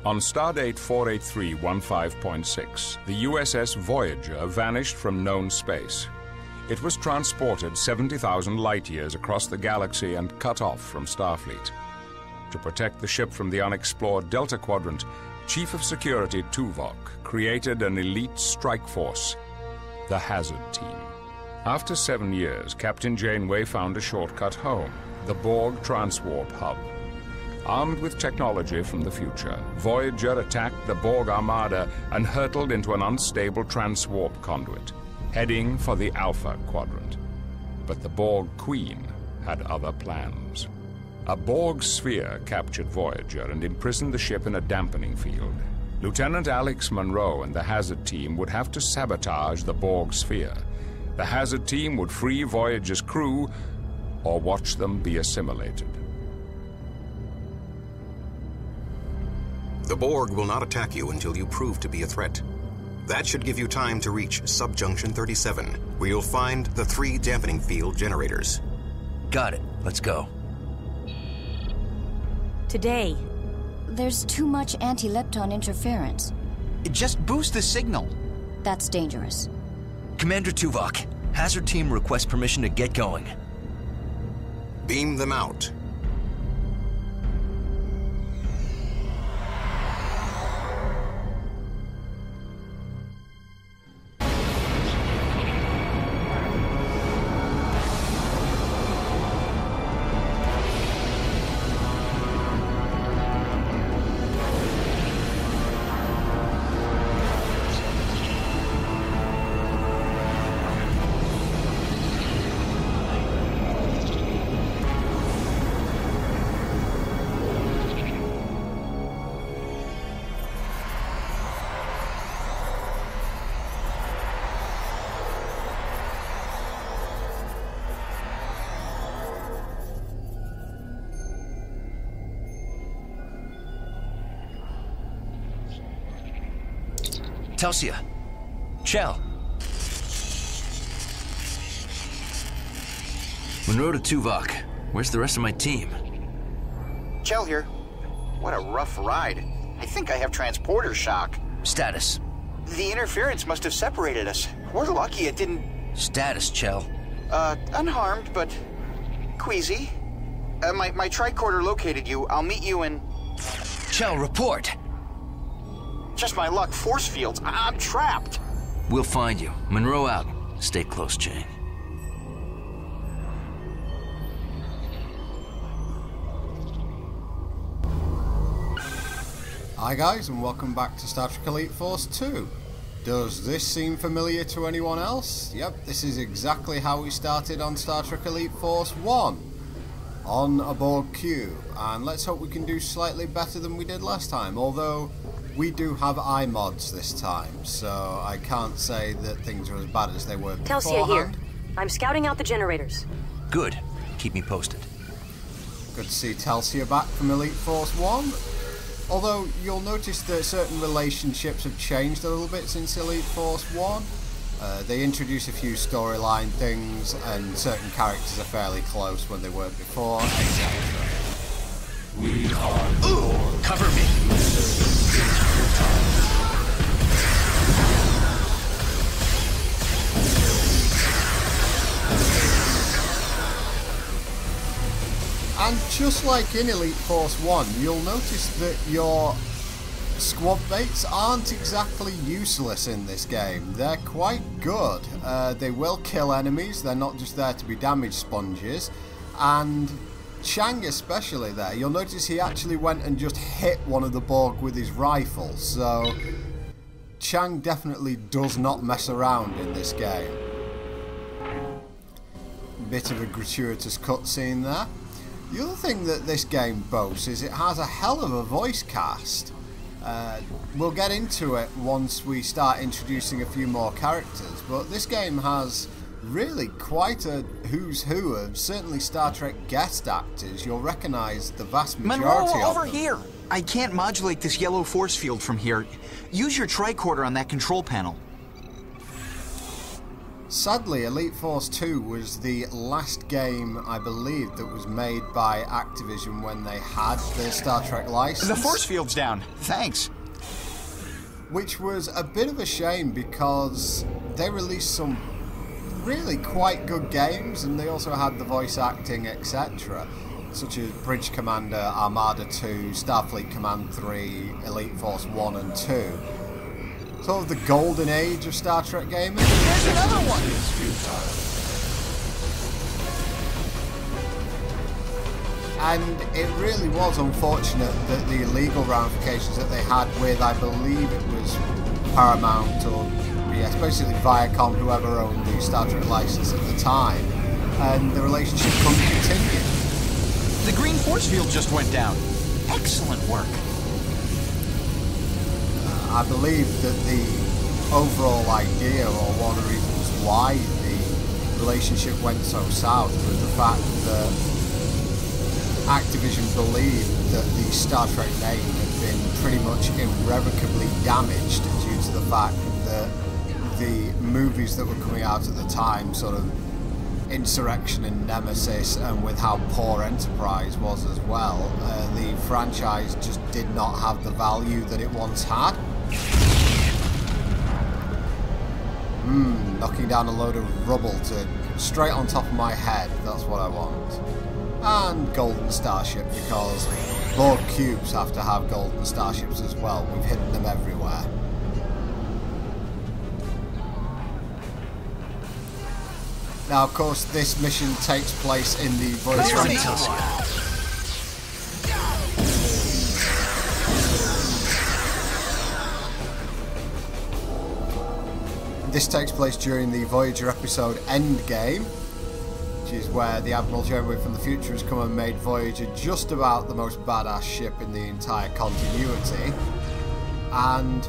On Stardate 48315.6, the USS Voyager vanished from known space. It was transported 70,000 light-years across the galaxy and cut off from Starfleet. To protect the ship from the unexplored Delta Quadrant, Chief of Security Tuvok created an elite strike force, the Hazard Team. After 7 years, Captain Janeway found a shortcut home, the Borg Transwarp Hub. Armed with technology from the future, Voyager attacked the Borg Armada and hurtled into an unstable transwarp conduit, heading for the Alpha Quadrant. But the Borg Queen had other plans. A Borg sphere captured Voyager and imprisoned the ship in a dampening field. Lieutenant Alex Monroe and the Hazard Team would have to sabotage the Borg sphere. The Hazard Team would free Voyager's crew or watch them be assimilated. The Borg will not attack you until you prove to be a threat. That should give you time to reach Subjunction 37, where you'll find the 3 dampening field generators. Got it. Let's go. Today, There's too much anti-lepton interference. Just boost the signal. That's dangerous. Commander Tuvok, Hazard Team requests permission to get going. Beam them out. Telsia. Chell. Monroe to Tuvok. Where's the rest of my team? Chell here. What a rough ride. I think I have transporter shock. Status. The interference must have separated us. We're lucky it didn't... Status, Chell. Unharmed, but queasy. My tricorder located you. I'll meet you in... Chell, report! Just my luck. Force fields. I'm trapped. We'll find you. Monroe out. Stay close, Jane. Hi guys, and welcome back to Star Trek Elite Force 2. Does this seem familiar to anyone else? Yep, this is exactly how we started on Star Trek Elite Force 1. On a Borg cube. And let's hope we can do slightly better than we did last time, although we do have iMods this time, so I can't say that things are as bad as they were beforehand. Telsia here. I'm scouting out the generators. Good. Keep me posted. Good to see Telsia back from Elite Force 1. Although you'll notice that certain relationships have changed a little bit since Elite Force 1. They introduce a few storyline things, and certain characters are fairly close when they weren't before, etc. We are Ooh! Cover me! And just like in Elite Force 1, you'll notice that your squad mates aren't exactly useless in this game. They're quite good. They will kill enemies, they're not just there to be damage sponges. And Chang especially there, you'll notice he actually went and just hit one of the Borg with his rifle. So Chang definitely does not mess around in this game. Bit of a gratuitous cutscene there. The other thing that this game boasts is it has a hell of a voice cast. We'll get into it once we start introducing a few more characters, but this game has really quite a who's who of certainly Star Trek guest actors. You'll recognise the vast majority Monroe, of over them. here! I can't modulate this yellow force field from here. Use your tricorder on that control panel. Sadly, Elite Force 2 was the last game, I believe, that was made by Activision when they had the Star Trek license. The force field's down. Thanks. Which was a bit of a shame because they released some really quite good games, and they also had the voice acting, etc., such as Bridge Commander, Armada 2, Starfleet Command 3, Elite Force 1 and 2. Sort of the golden age of Star Trek gaming. There's another one! And it really was unfortunate that the legal ramifications that they had with, I believe it was Paramount or yes, basically Viacom, whoever owned the Star Trek license at the time, and the relationship couldn't continue. The green force field just went down. Excellent work. I believe that the overall idea, or one of the reasons why the relationship went so south, was the fact that Activision believed that the Star Trek name had been pretty much irrevocably damaged due to the fact that the movies that were coming out at the time, sort of Insurrection and Nemesis, and with how poor Enterprise was as well, the franchise just did not have the value that it once had. Knocking down a load of rubble to straight on top of my head, that's what I want. And golden starship, because Borg cubes have to have golden starships as well. We've hidden them everywhere. Now, of course, this mission takes place in the Voyager. This takes place during the Voyager episode Endgame, which is where the Admiral Janeway from the future has come and made Voyager just about the most badass ship in the entire continuity. And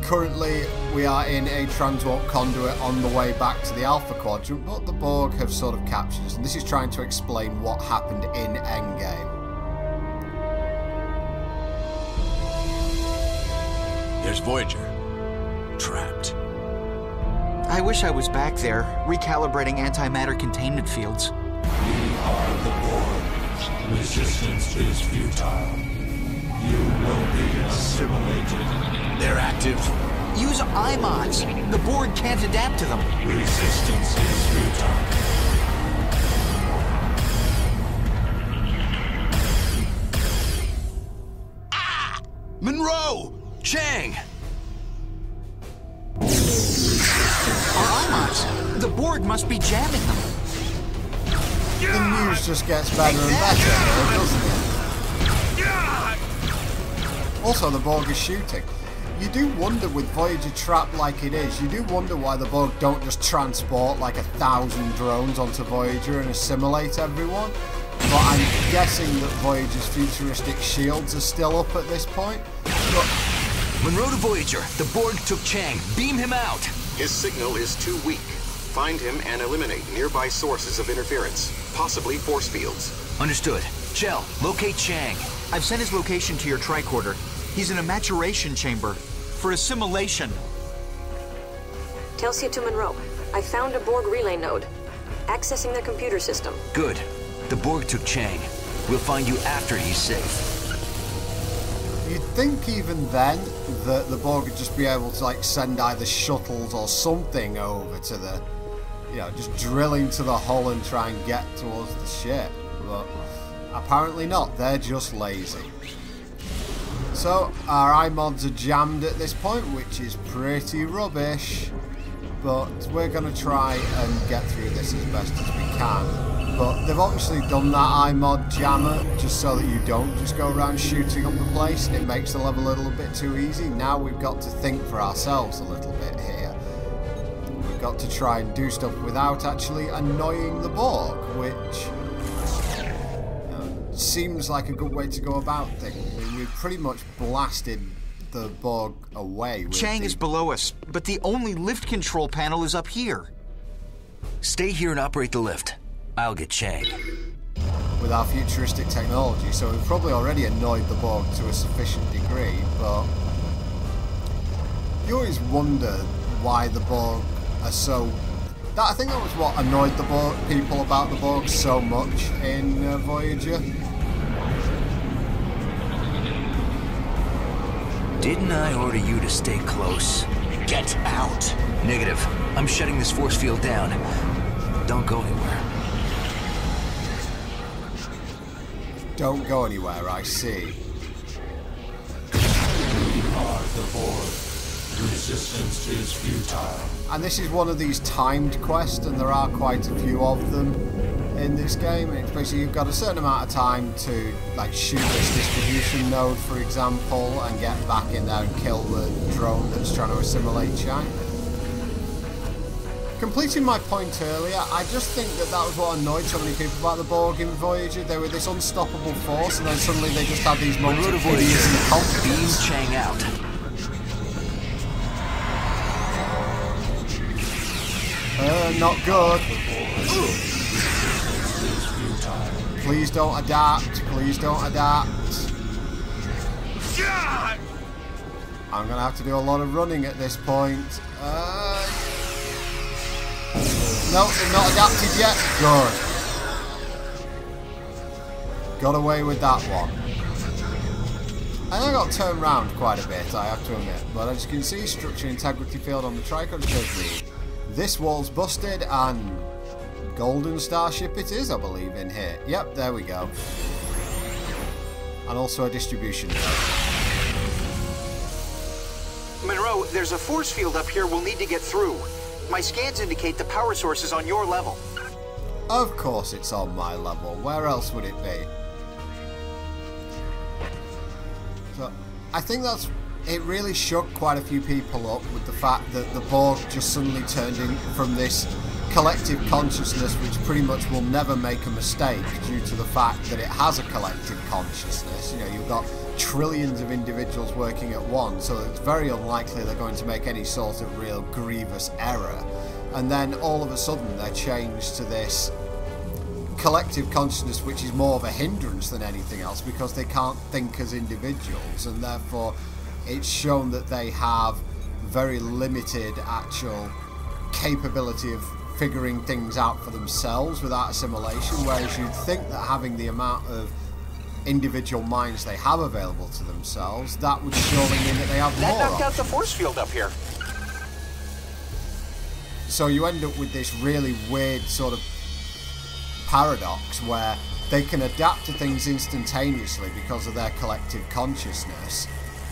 currently we are in a transwarp conduit on the way back to the Alpha Quadrant, but the Borg have sort of captured us, and this is trying to explain what happened in Endgame. There's Voyager. Trapped. I wish I was back there, recalibrating antimatter containment fields. We are the Borg. Resistance is futile. You will be assimilated. They're active. Use iMods. The Borg can't adapt to them. Resistance is futile. Monroe! Chang! Our iMods. The Borg must be jamming them. The news just gets better and better, doesn't it? Also, the Borg is shooting. You do wonder, with Voyager trapped like it is, you do wonder why the Borg don't just transport like 1,000 drones onto Voyager and assimilate everyone. But I'm guessing that Voyager's futuristic shields are still up at this point. But Monroe to Voyager. The Borg took Chang. Beam him out. His signal is too weak. Find him and eliminate nearby sources of interference, possibly force fields. Understood. Chell, locate Chang. I've sent his location to your tricorder. He's in a maturation chamber for assimilation. Telsia to Monroe. I found a Borg relay node. Accessing the computer system. Good. The Borg took Chang. We'll find you after he's safe. you'd think even then that the Borg would just be able to like send either shuttles or something over to the, you know, just drill into the hull and try and get towards the ship. But apparently not, they're just lazy. So our iMods are jammed at this point, which is pretty rubbish. But we're going to try and get through this as best as we can. But they've obviously done that iMod jammer just so that you don't just go around shooting up the place. It makes the level a little bit too easy. Now we've got to think for ourselves a little bit here. We've got to try and do stuff without actually annoying the Borg, which seems like a good way to go about things. I mean, we've pretty much blasted the Borg away. Chang is below us, but the only lift control panel is up here. Stay here and operate the lift. I'll get Chang. With our futuristic technology, so we've probably already annoyed the Borg to a sufficient degree, but you always wonder why the Borg are so I think that was what annoyed the people about the Borg so much in Voyager. Didn't I order you to stay close? Get out! Negative. I'm shutting this force field down. Don't go anywhere. Don't go anywhere, I see. We are the Borg. Resistance is futile. And this is one of these timed quests, and there are quite a few of them in this game. It's basically you've got a certain amount of time to like shoot this distribution node, for example, and get back in there and kill the drone that's trying to assimilate Chang. Completing my point earlier, I just think that was what annoyed so many people about the Borg in Voyager. They were this unstoppable force, and then suddenly they just had these moments of hideous incompetence. Beam Chang out. Not good. Please don't adapt. Please don't adapt. I'm gonna have to do a lot of running at this point. No, they're not adapted yet. Good. Got away with that one. I got turned round quite a bit, I have to admit. But as you can see, structure integrity field on the tricorder shows me this wall's busted, and Golden Starship it is, I believe, in here. Yep, there we go. And also a distribution node. Monroe, there's a force field up here we'll need to get through. My scans indicate the power source is on your level. Of course it's on my level. Where else would it be? So, I think it really shook quite a few people up with the fact that the Borg just suddenly turned in from this collective consciousness, which pretty much will never make a mistake due to the fact that it has a collective consciousness. You know, you've got trillions of individuals working at once, so it's very unlikely they're going to make any sort of real grievous error. And then all of a sudden they're changed to this collective consciousness, which is more of a hindrance than anything else because they can't think as individuals, and therefore it's shown that they have very limited actual capability of figuring things out for themselves without assimilation, whereas you'd think that having the amount of individual minds they have available to themselves, that would surely mean that they have more. That knocked out the force field up here. So you end up with this really weird sort of paradox where they can adapt to things instantaneously because of their collective consciousness,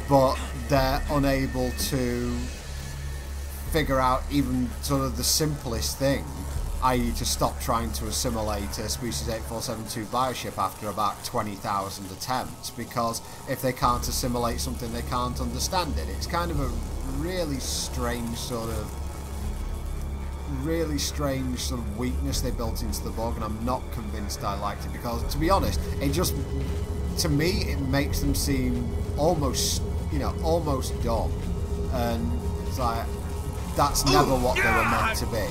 but they're unable to figure out even sort of the simplest thing, i.e. to stop trying to assimilate a Species 8472 bioship after about 20,000 attempts, because if they can't assimilate something, they can't understand it. It's kind of a really strange sort of weakness they built into the Borg, and I'm not convinced I liked it, because to be honest, it just, to me, it makes them seem almost, almost dumb, and it's like, that's never what they were meant to be.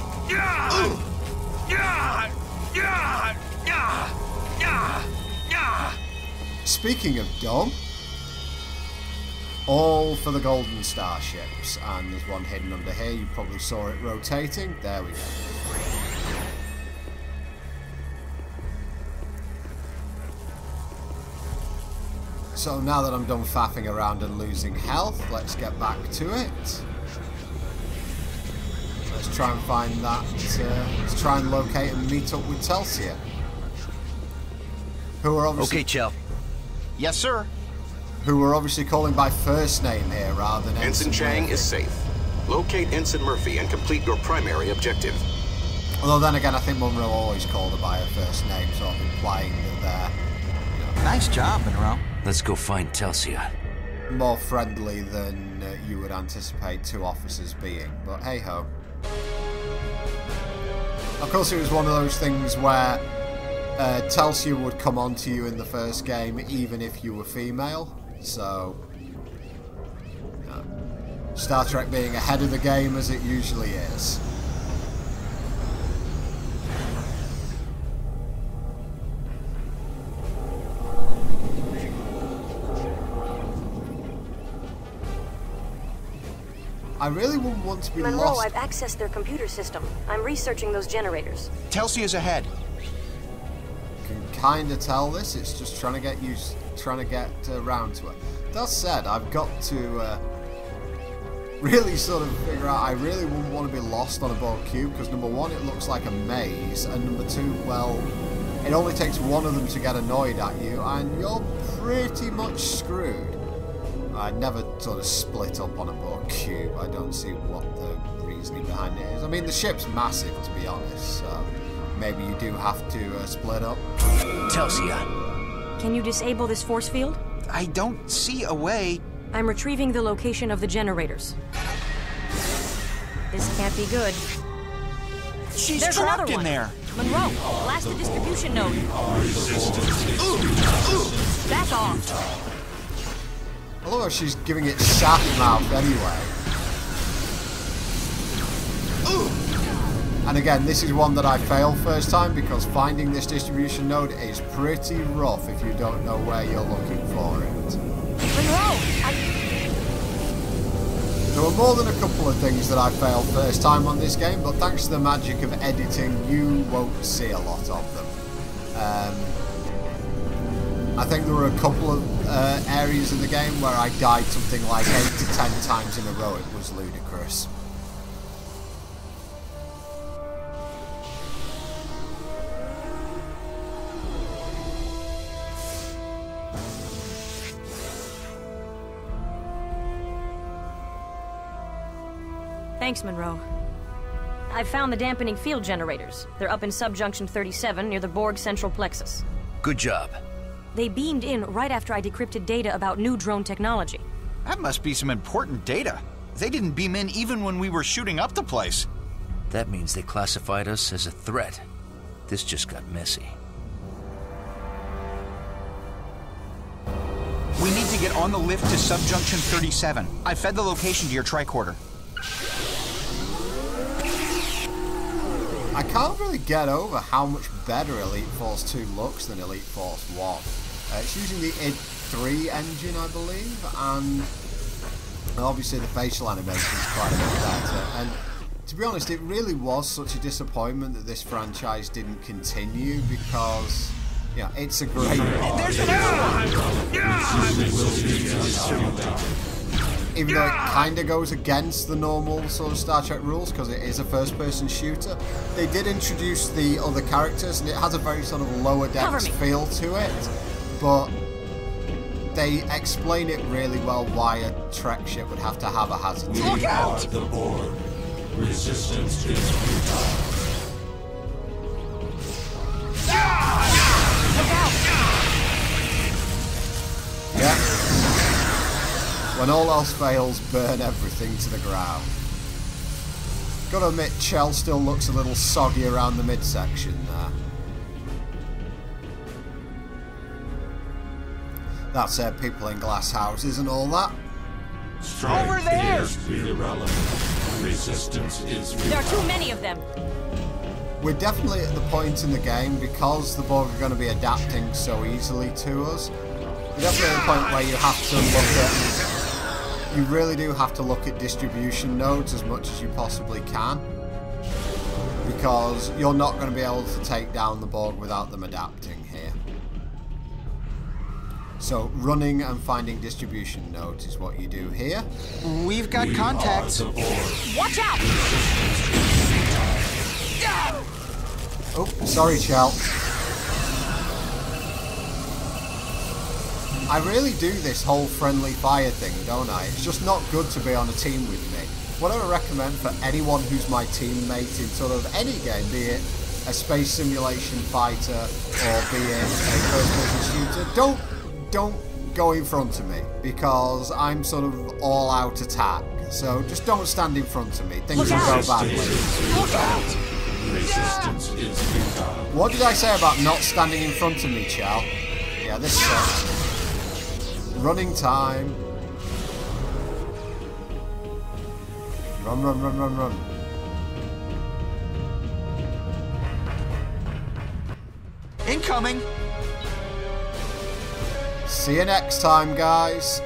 Speaking of dumb, all for the Golden Starships, and there's one hidden under here. You probably saw it rotating. There we go. So now that I'm done faffing around and losing health, let's get back to it. Let's try and find that, let's try and locate and meet up with Telsia, who are obviously... Okay, Chell. Yes, sir. Who we're obviously calling by first name here rather than Ensign Chang is safe. Locate Ensign Murphy and complete your primary objective. Although then again, I think Monroe always called her by her first name, sort of implying that they're Nice job, Monroe. Let's go find Telsia. more friendly than you would anticipate two officers being. But hey ho. Of course, it was one of those things where Telsia would come on to you in the first game even if you were female. So, Star Trek being ahead of the game as it usually is. I really wouldn't want to be Monroe, lost. I've accessed their computer system. I'm researching those generators. Telsey is ahead. You can kind of tell this. It's just trying to get around to it. That said, I've got to really sort of figure out. I really wouldn't want to be lost on a Borg cube because number one, it looks like a maze, and number two, well, it only takes one of them to get annoyed at you, and you're pretty much screwed. I'd never sort of split up on a Borg cube. I don't see what the reasoning behind it is. I mean, the ship's massive, to be honest, so maybe you do have to split up. Telsey. Can you disable this force field? I don't see a way. I'm retrieving the location of the generators. This can't be good. She's There's trapped another in one. there. Monroe, blast the distribution node. Back off. I love how she's giving it sap mouth anyway. And again, this is one that I failed first time because finding this distribution node is pretty rough if you don't know where you're looking for it. Monroe, There were more than a couple of things that I failed first time on this game, but thanks to the magic of editing, you won't see a lot of them. I think there were a couple of areas in the game where I died something like 8 to 10 times in a row. It was ludicrous. Thanks, Monroe. I've found the dampening field generators. They're up in subjunction 37 near the Borg central plexus. Good job. They beamed in right after I decrypted data about new drone technology. That must be some important data. They didn't beam in even when we were shooting up the place. That means they classified us as a threat. This just got messy. We need to get on the lift to subjunction 37. I fed the location to your tricorder. I can't really get over how much better Elite Force 2 looks than Elite Force 1. It's using the id 3 engine, I believe, and obviously the facial animation is quite a bit better. And to be honest, it really was such a disappointment that this franchise didn't continue because, yeah, it's a great... There's another one! Even though it kind of goes against the normal sort of Star Trek rules because it is a first-person shooter, they did introduce the other characters and it has a very sort of lower decks feel to it, but they explain it really well why a Trek ship would have to have a hazard. Look out! The Borg. Resistance is futile. Yeah. When all else fails, burn everything to the ground. Gotta admit, Chell still looks a little soggy around the midsection there. That said, people in glass houses and all that. Strike over there! is irrelevant. Resistance is futile. There are too many of them. We're definitely at the point in the game, because the Borg are going to be adapting so easily to us, we're definitely at the point where you have to look at... You really do have to look at distribution nodes as much as you possibly can, because you're not going to be able to take down the Borg without them adapting here. So running and finding distribution nodes is what you do here. We've got contacts. Watch out! Oh, sorry, Chell. I really do this whole friendly fire thing, don't I? It's just not good to be on a team with me. What I would recommend for anyone who's my teammate in sort of any game, be it a space simulation fighter or be it a first-person shooter, don't go in front of me, because I'm sort of all-out attack. So just don't stand in front of me. Things will go badly. Look out! Resistance is futile. What did I say about not standing in front of me, Chell? Yeah, this sucks. Running time. Run, run, run, run, run. Incoming! See you next time, guys.